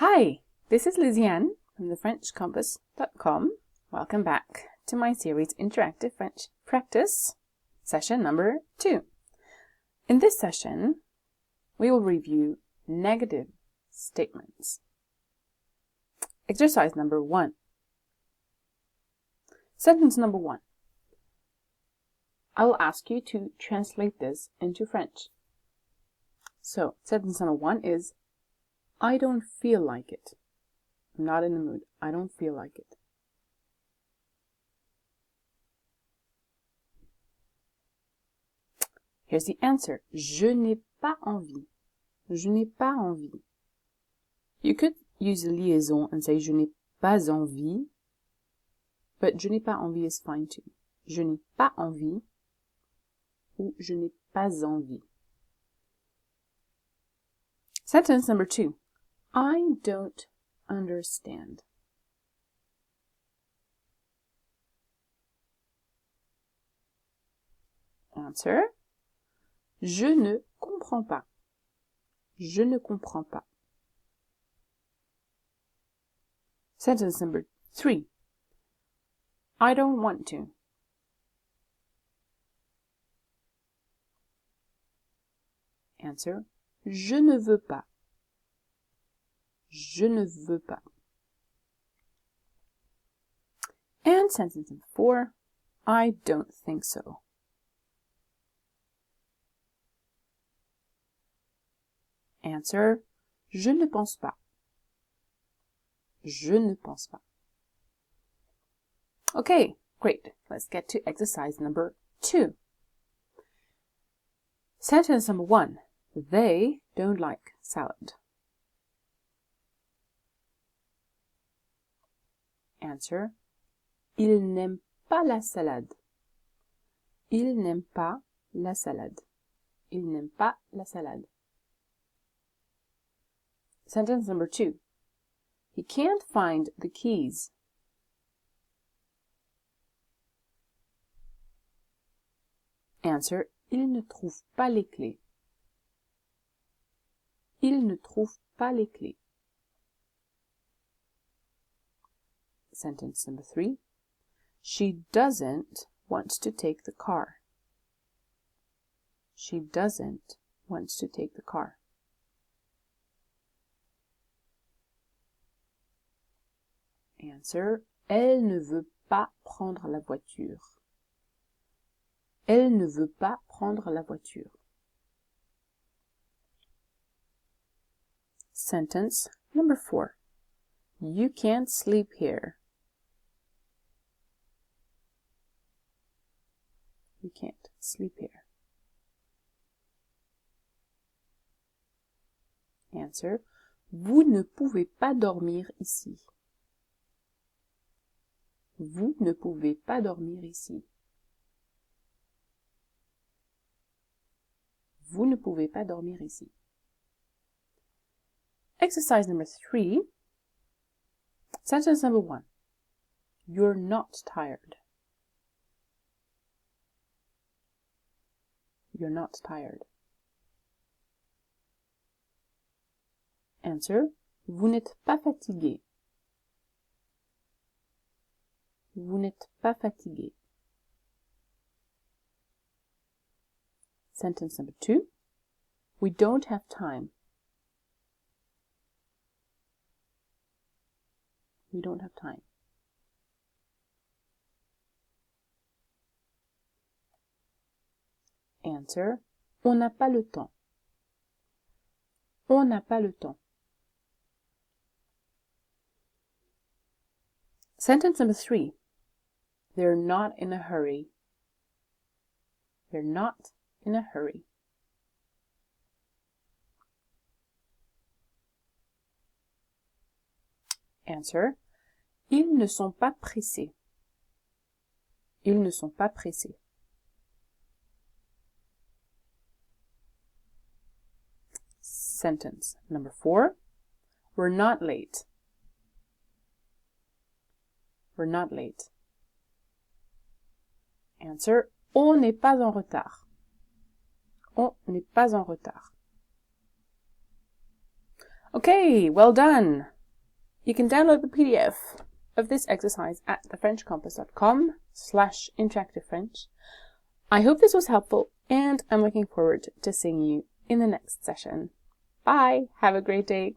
Hi, this is Lisiane from thefrenchcompass.com. Welcome back to my series Interactive French Practice, session number 2. In this session, we will review negative statements. Exercise number 1. Sentence number 1. I will ask you to translate this into French. So, sentence number 1 is, I don't feel like it. I'm not in the mood. I don't feel like it. Here's the answer. Je n'ai pas envie. Je n'ai pas envie. You could use a liaison and say je n'ai pas envie, but je n'ai pas envie is fine too. Je n'ai pas envie ou je n'ai pas envie. Sentence number 2. I don't understand. Answer. Je ne comprends pas. Je ne comprends pas. Sentence number 3. I don't want to. Answer. Je ne veux pas. Je ne veux pas. And sentence number 4. I don't think so. Answer. Je ne pense pas. Je ne pense pas. Okay, great. Let's get to exercise number 2. Sentence number 1. They don't like salad. Answer. Ils n'aiment pas la salade. Ils n'aiment pas la salade. Ils n'aiment pas la salade. Sentence number 2. He can't find the keys. Answer. Il ne trouve pas les clés. Il ne trouve pas les clés. Sentence number 3. She doesn't want to take the car. She doesn't want to take the car. Answer. Elle ne veut pas prendre la voiture. Elle ne veut pas prendre la voiture. Sentence number 4. You can't sleep here. You can't sleep here. Answer. Vous ne pouvez pas dormir ici. Vous ne pouvez pas dormir ici. Vous ne pouvez pas dormir ici. Exercise number 3. Sentence number 1. You're not tired. You're not tired. Answer. Vous n'êtes pas fatigué. Vous n'êtes pas fatigué. Sentence number 2. We don't have time. We don't have time. Answer. On n'a pas le temps. On n'a pas le temps. Sentence number 3. They're not in a hurry. They're not in a hurry. Answer. Ils ne sont pas pressés. Ils ne sont pas pressés. Sentence number 4. We're not late. We're not late. Answer. On n'est pas en retard. On n'est pas en retard. Okay, well done. You can download the PDF of this exercise at thefrenchcompass.com/interactivefrench. I hope this was helpful, and I'm looking forward to seeing you in the next session. Bye! Have a great day!